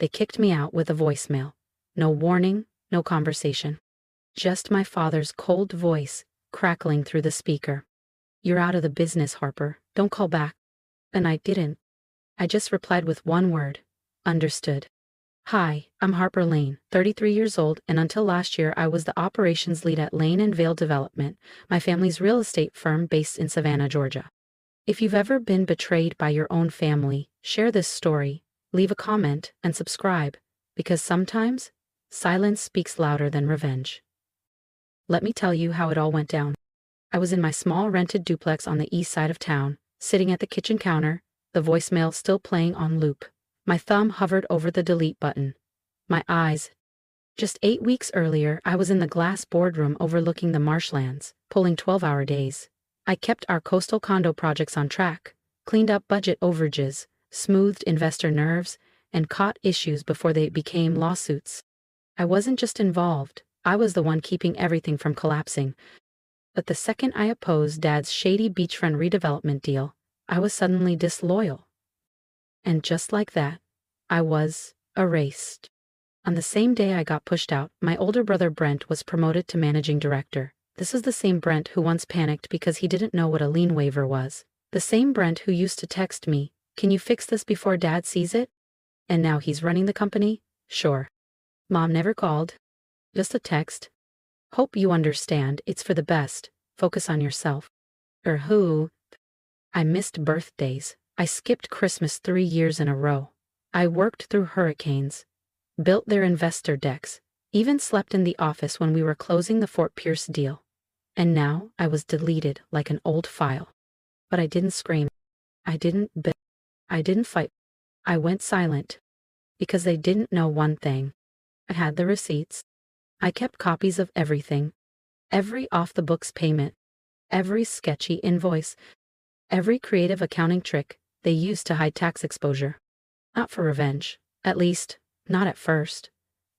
They kicked me out with a voicemail. No warning, no conversation. Just my father's cold voice crackling through the speaker. "You're out of the business, Harper. Don't call back." And I didn't. I just replied with one word. Understood. "Hi, I'm Harper Lane, 33 years old, and until last year I was the operations lead at Lane and Vale Development, my family's real estate firm based in Savannah, Georgia. If you've ever been betrayed by your own family, share this story, leave a comment, and subscribe, because sometimes silence speaks louder than revenge." Let me tell you how it all went down. I was in my small rented duplex on the east side of town, sitting at the kitchen counter, the voicemail still playing on loop. My thumb hovered over the delete button. My eyes. Just 8 weeks earlier, I was in the glass boardroom overlooking the marshlands, pulling 12-hour days. I kept our coastal condo projects on track, cleaned up budget overages, smoothed investor nerves, and caught issues before they became lawsuits. I wasn't just involved, I was the one keeping everything from collapsing. But the second I opposed Dad's shady beachfront redevelopment deal, I was suddenly disloyal. And just like that, I was erased. On the same day I got pushed out, my older brother Brent was promoted to managing director. This is the same Brent who once panicked because he didn't know what a lien waiver was. The same Brent who used to text me, "Can you fix this before Dad sees it?" And now he's running the company? Sure. Mom never called. Just a text. "Hope you understand, it's for the best. Focus on yourself." Who? I missed birthdays. I skipped Christmas 3 years in a row. I worked through hurricanes, built their investor decks, even slept in the office when we were closing the Fort Pierce deal. And now I was deleted like an old file. But I didn't scream. I didn't beg. I didn't fight. I went silent. Because they didn't know one thing. I had the receipts. I kept copies of everything. Every off-the-books payment. Every sketchy invoice. Every creative accounting trick they used to hide tax exposure. Not for revenge. At least, not at first.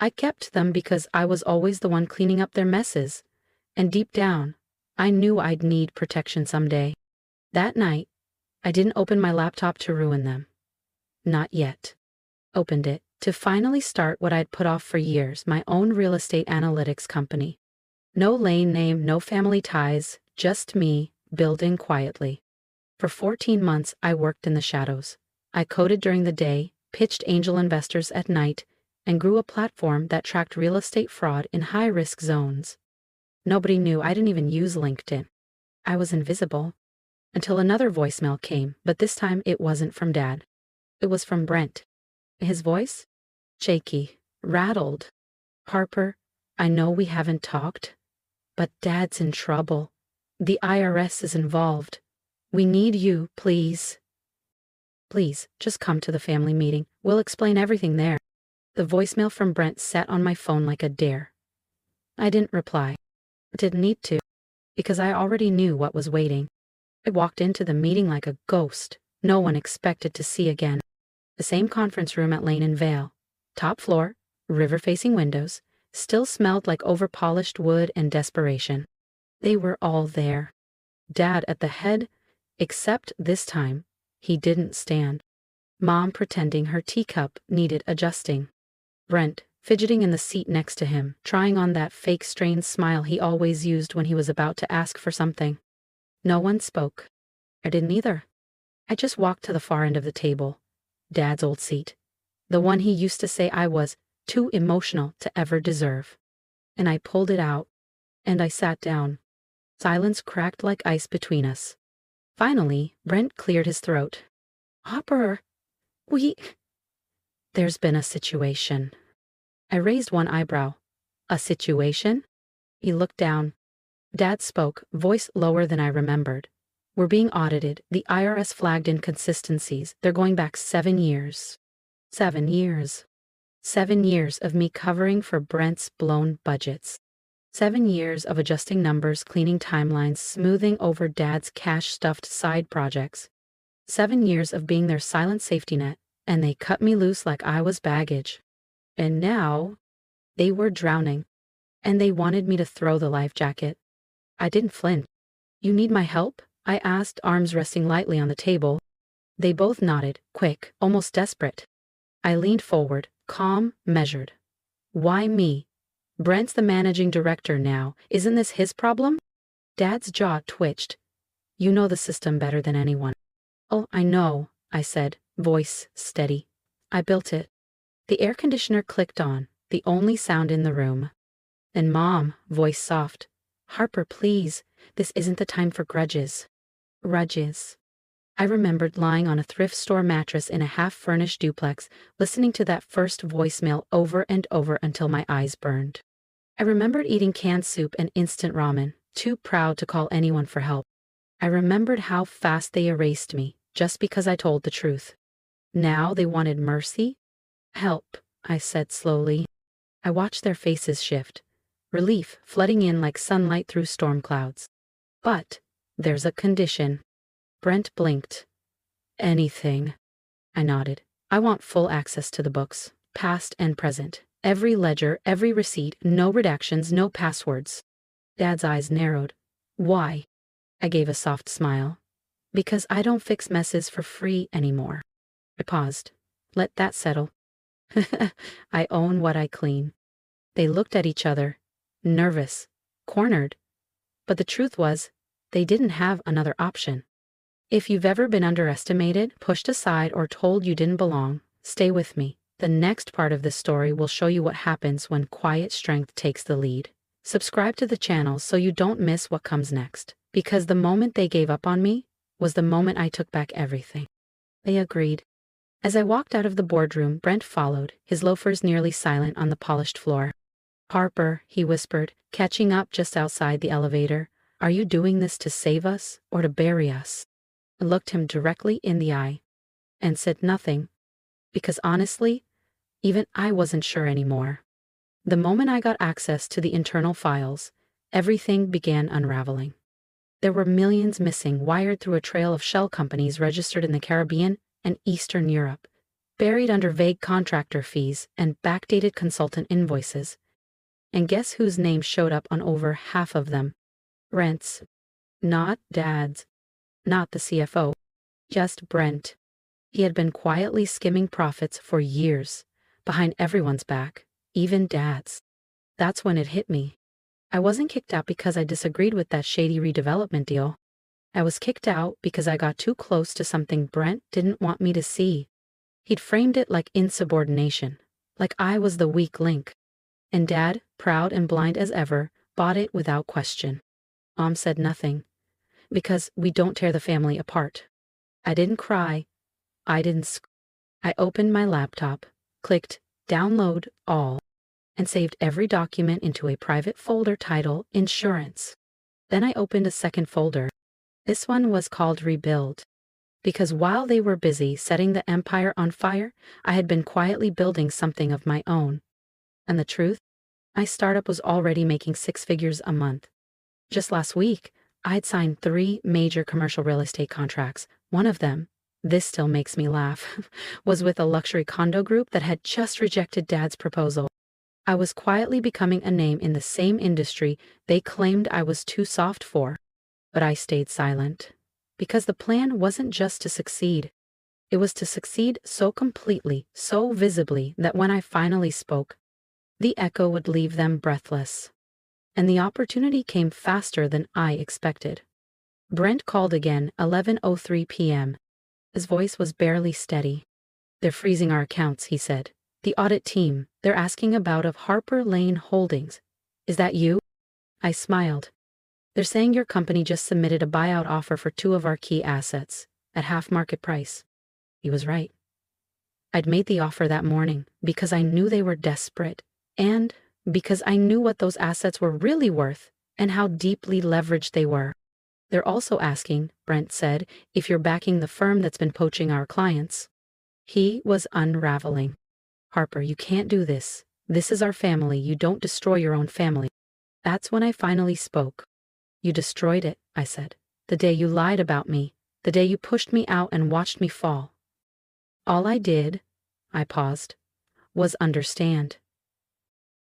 I kept them because I was always the one cleaning up their messes. And deep down, I knew I'd need protection someday. That night, I didn't open my laptop to ruin them. Not yet. Opened it to finally start what I'd put off for years, my own real estate analytics company. No Lane name, no family ties, just me, building quietly. For 14 months, I worked in the shadows. I coded during the day, pitched angel investors at night, and grew a platform that tracked real estate fraud in high-risk zones. Nobody knew I didn't even use LinkedIn. I was invisible. Until another voicemail came, but this time it wasn't from Dad. It was from Brent. His voice? Shaky, rattled. "Harper, I know we haven't talked, but Dad's in trouble. The IRS is involved. We need you, please. Please, just come to the family meeting. We'll explain everything there." The voicemail from Brent sat on my phone like a dare. I didn't reply. I didn't need to, because I already knew what was waiting. I walked into the meeting like a ghost no one expected to see again. The same conference room at Lane and Vale. Top floor, river-facing windows, still smelled like over-polished wood and desperation. They were all there. Dad at the head, except this time, he didn't stand. Mom pretending her teacup needed adjusting. Brent, fidgeting in the seat next to him, trying on that fake strained smile he always used when he was about to ask for something. No one spoke. I didn't either. I just walked to the far end of the table. Dad's old seat. The one he used to say I was too emotional to ever deserve. And I pulled it out. And I sat down. Silence cracked like ice between us. Finally, Brent cleared his throat. "Harper, there's been a situation." I raised one eyebrow. "A situation?" He looked down. Dad spoke, voice lower than I remembered. "We're being audited. The IRS flagged inconsistencies. They're going back 7 years. 7 years. 7 years of me covering for Brent's blown budgets. 7 years of adjusting numbers, cleaning timelines, smoothing over Dad's cash-stuffed side projects. 7 years of being their silent safety net, and they cut me loose like I was baggage. And now, they were drowning. And they wanted me to throw the life jacket. I didn't flinch. "You need my help?" I asked, arms resting lightly on the table. They both nodded, quick, almost desperate. I leaned forward, calm, measured. Why me? Brent's the managing director now. Isn't this his problem? Dad's jaw twitched. You know the system better than anyone. Oh, I know, I said, voice steady. I built it. The air conditioner clicked on, the only sound in the room. And Mom, voice soft. Harper, please, this isn't the time for grudges. Grudges. I remembered lying on a thrift store mattress in a half-furnished duplex, listening to that first voicemail over and over until my eyes burned. I remembered eating canned soup and instant ramen, too proud to call anyone for help. I remembered how fast they erased me, just because I told the truth. Now they wanted mercy? Help, I said slowly. I watched their faces shift, relief flooding in like sunlight through storm clouds. But there's a condition. Brent blinked. Anything. I nodded. I want full access to the books, past and present. Every ledger, every receipt, no redactions, no passwords. Dad's eyes narrowed. Why? I gave a soft smile. Because I don't fix messes for free anymore. I paused. Let that settle. I own what I clean. They looked at each other, nervous, cornered. But the truth was, they didn't have another option. If you've ever been underestimated, pushed aside, or told you didn't belong, stay with me. The next part of this story will show you what happens when quiet strength takes the lead. Subscribe to the channel so you don't miss what comes next. Because the moment they gave up on me was the moment I took back everything. They agreed. As I walked out of the boardroom, Brent followed, his loafers nearly silent on the polished floor. Harper, he whispered, catching up just outside the elevator, are you doing this to save us or to bury us? I looked him directly in the eye and said nothing, because honestly, even I wasn't sure anymore. The moment I got access to the internal files, everything began unraveling. There were millions missing, wired through a trail of shell companies registered in the Caribbean and Eastern Europe, buried under vague contractor fees and backdated consultant invoices. And guess whose name showed up on over half of them? Brent's. Not Dad's. Not the CFO. Just Brent. He had been quietly skimming profits for years, behind everyone's back, even Dad's. That's when it hit me. I wasn't kicked out because I disagreed with that shady redevelopment deal. I was kicked out because I got too close to something Brent didn't want me to see. He'd framed it like insubordination, like I was the weak link. And Dad, proud and blind as ever, bought it without question. Mom said nothing, because we don't tear the family apart. I didn't cry. I didn't I opened my laptop, clicked download all, and saved every document into a private folder titled Insurance. Then I opened a second folder. This one was called Rebuild. Because while they were busy setting the empire on fire, I had been quietly building something of my own. And the truth? My startup was already making 6 figures a month. Just last week, I'd signed 3 major commercial real estate contracts. One of them, this still makes me laugh, was with a luxury condo group that had just rejected Dad's proposal. I was quietly becoming a name in the same industry they claimed I was too soft for. But I stayed silent. Because the plan wasn't just to succeed. It was to succeed so completely, so visibly, that when I finally spoke, the echo would leave them breathless. And the opportunity came faster than I expected. Brent called again, 11:03 p.m. His voice was barely steady. They're freezing our accounts, he said. The audit team, they're asking about of Harper Lane Holdings. Is that you? I smiled. They're saying your company just submitted a buyout offer for 2 of our key assets, at half market price. He was right. I'd made the offer that morning because I knew they were desperate, and because I knew what those assets were really worth and how deeply leveraged they were. They're also asking, Brent said, if you're backing the firm that's been poaching our clients. He was unraveling. Harper, you can't do this. This is our family. You don't destroy your own family. That's when I finally spoke. You destroyed it, I said. The day you lied about me. The day you pushed me out and watched me fall. All I did, I paused, was understand.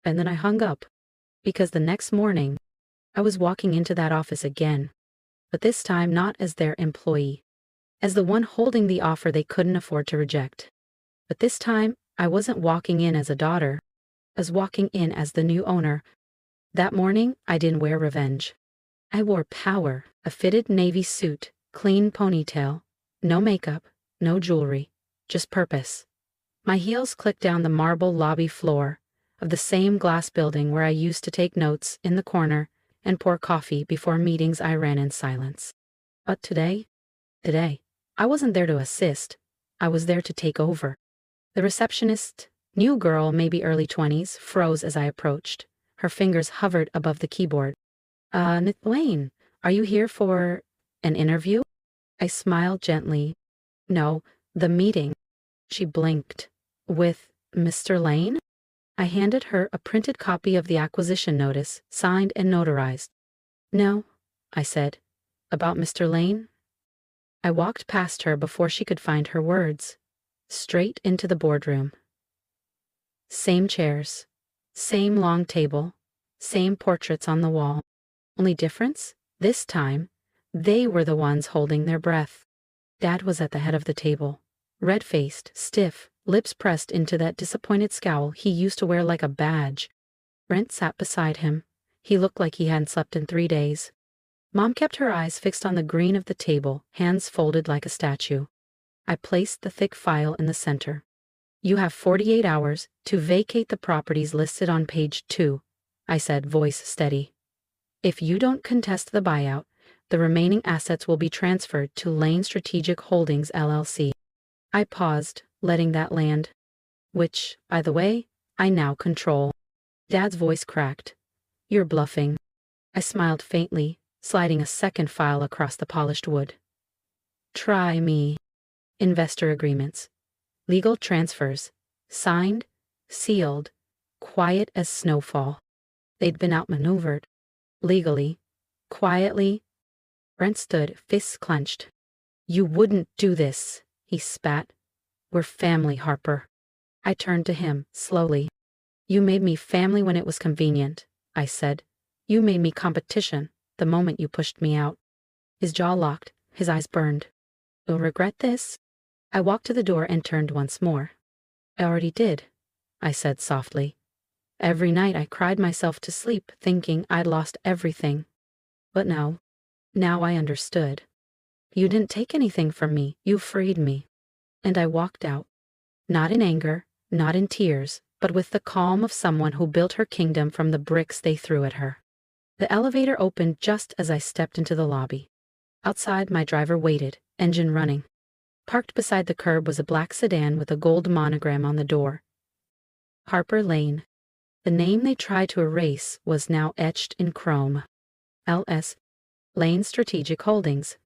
And then I hung up. Because the next morning, I was walking into that office again. But this time not as their employee. As the one holding the offer they couldn't afford to reject. But this time, I wasn't walking in as a daughter. I was walking in as the new owner. That morning, I didn't wear revenge. I wore power, a fitted navy suit, clean ponytail, no makeup, no jewelry, just purpose. My heels clicked down the marble lobby floor of the same glass building where I used to take notes in the corner and pour coffee before meetings I ran in silence. But today, I wasn't there to assist. I was there to take over. The receptionist, new girl, maybe early 20s, froze as I approached. Her fingers hovered above the keyboard. Lane, are you here for an interview? I smiled gently. No, the meeting. She blinked. With Mr. Lane? I handed her a printed copy of the acquisition notice, signed and notarized. No, I said. About Mr. Lane? I walked past her before she could find her words. Straight into the boardroom. Same chairs. Same long table. Same portraits on the wall. Only difference? This time, they were the ones holding their breath. Dad was at the head of the table. Red-faced, stiff, lips pressed into that disappointed scowl he used to wear like a badge. Brent sat beside him. He looked like he hadn't slept in 3 days. Mom kept her eyes fixed on the green of the table, hands folded like a statue. I placed the thick file in the center. You have 48 hours to vacate the properties listed on page 2, I said, voice steady. If you don't contest the buyout, the remaining assets will be transferred to Lane Strategic Holdings, LLC. I paused, letting that land. Which, by the way, I now control. Dad's voice cracked. You're bluffing. I smiled faintly, sliding a second file across the polished wood. Try me. Investor agreements. Legal transfers. Signed, sealed, quiet as snowfall. They'd been outmaneuvered. Legally. Quietly. Brent stood, fists clenched. You wouldn't do this, he spat. We're family, Harper. I turned to him, slowly. You made me family when it was convenient, I said. You made me competition the moment you pushed me out. His jaw locked, his eyes burned. You'll regret this. I walked to the door and turned once more. I already did, I said softly. Every night I cried myself to sleep thinking I'd lost everything. But now I understood. You didn't take anything from me, you freed me. And I walked out. Not in anger, not in tears, but with the calm of someone who built her kingdom from the bricks they threw at her. The elevator opened just as I stepped into the lobby. Outside, my driver waited, engine running. Parked beside the curb was a black sedan with a gold monogram on the door. Harper Lane. The name they tried to erase was now etched in chrome. L.S. Lane Strategic Holdings.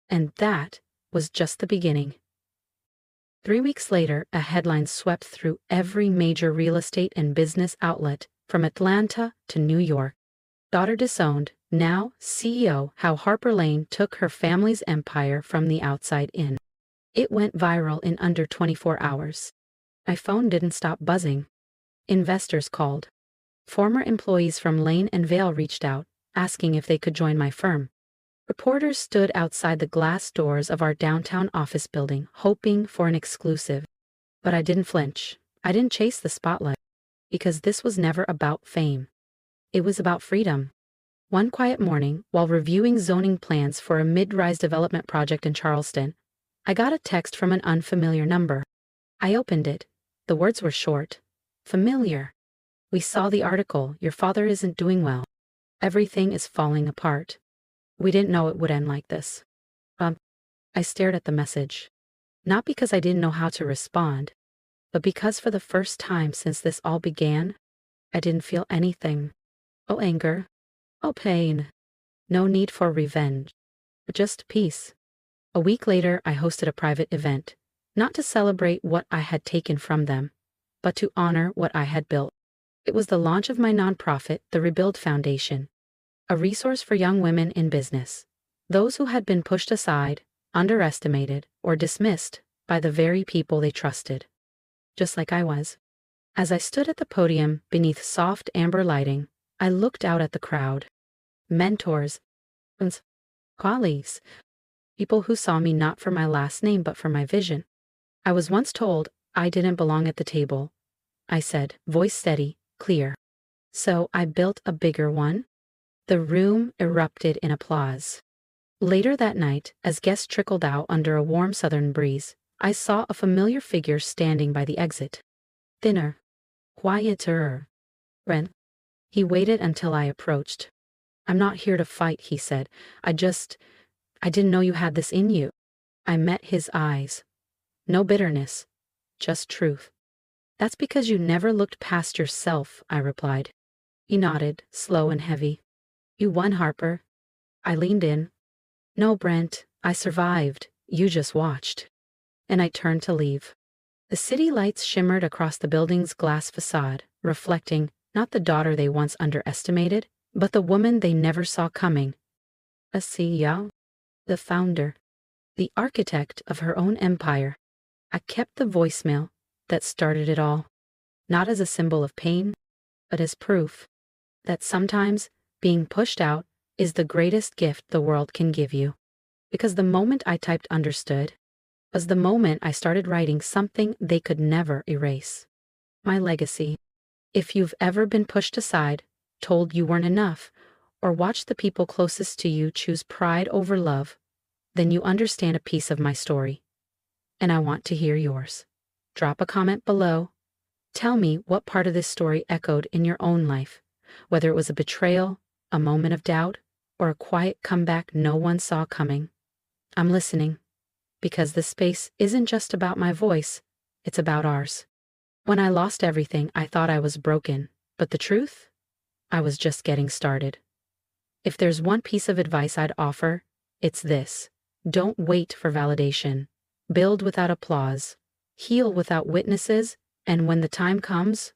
And that was just the beginning. 3 weeks later, a headline swept through every major real estate and business outlet, from Atlanta to New York. Daughter disowned, now CEO, how Harper Lane took her family's empire from the outside in. It went viral in under 24 hours. My phone didn't stop buzzing. Investors called. Former employees from Lane and Vail reached out, asking if they could join my firm. Reporters stood outside the glass doors of our downtown office building, hoping for an exclusive. But I didn't flinch. I didn't chase the spotlight. Because this was never about fame. It was about freedom. One quiet morning, while reviewing zoning plans for a mid-rise development project in Charleston, I got a text from an unfamiliar number. I opened it. The words were short. Familiar. We saw the article. Your father isn't doing well. Everything is falling apart. We didn't know it would end like this. I stared at the message. Not because I didn't know how to respond, but because for the first time since this all began, I didn't feel anything. Oh anger. Oh pain. No need for revenge. Just peace. A week later, I hosted a private event, not to celebrate what I had taken from them, but to honor what I had built. It was the launch of my nonprofit, the Rebuild Foundation, a resource for young women in business, those who had been pushed aside, underestimated, or dismissed by the very people they trusted, just like I was. As I stood at the podium beneath soft amber lighting, I looked out at the crowd. Mentors, colleagues, people who saw me not for my last name but for my vision. I was once told I didn't belong at the table, I said, voice steady, clear. So I built a bigger one? The room erupted in applause. Later that night, as guests trickled out under a warm southern breeze, I saw a familiar figure standing by the exit. Thinner. Quieter. Ren. He waited until I approached. I'm not here to fight, he said. I didn't know you had this in you. I met his eyes. No bitterness. Just truth. That's because you never looked past yourself, I replied. He nodded, slow and heavy. You won, Harper. I leaned in. No, Brent, I survived. You just watched. And I turned to leave. The city lights shimmered across the building's glass facade, reflecting not the daughter they once underestimated, but the woman they never saw coming. A CEO, the founder, the architect of her own empire. I kept the voicemail that started it all, not as a symbol of pain, but as proof that sometimes being pushed out is the greatest gift the world can give you. Because the moment I typed understood was the moment I started writing something they could never erase. My legacy. If you've ever been pushed aside, told you weren't enough, or watched the people closest to you choose pride over love, then you understand a piece of my story. And I want to hear yours. Drop a comment below. Tell me what part of this story echoed in your own life, whether it was a betrayal, a moment of doubt, or a quiet comeback no one saw coming. I'm listening, because this space isn't just about my voice, it's about ours. When I lost everything, I thought I was broken, but the truth? I was just getting started. If there's one piece of advice I'd offer, it's this. Don't wait for validation. Build without applause. Heal without witnesses, and when the time comes,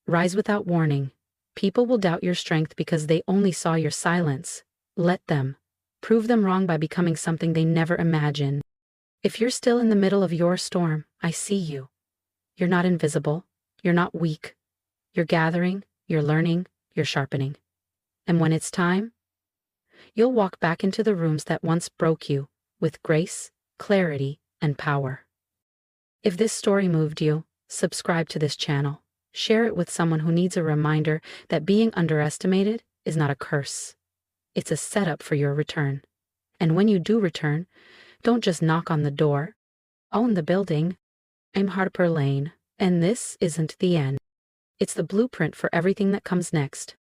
rise without warning. People will doubt your strength because they only saw your silence. Let them. Prove them wrong by becoming something they never imagined. If you're still in the middle of your storm, I see you. You're not invisible. You're not weak. You're gathering, you're learning, you're sharpening. And when it's time, you'll walk back into the rooms that once broke you with grace, clarity, and power. If this story moved you, subscribe to this channel. Share it with someone who needs a reminder that being underestimated is not a curse. It's a setup for your return. And when you do return, don't just knock on the door. Own the building. I'm Harper Lane, and this isn't the end. It's the blueprint for everything that comes next.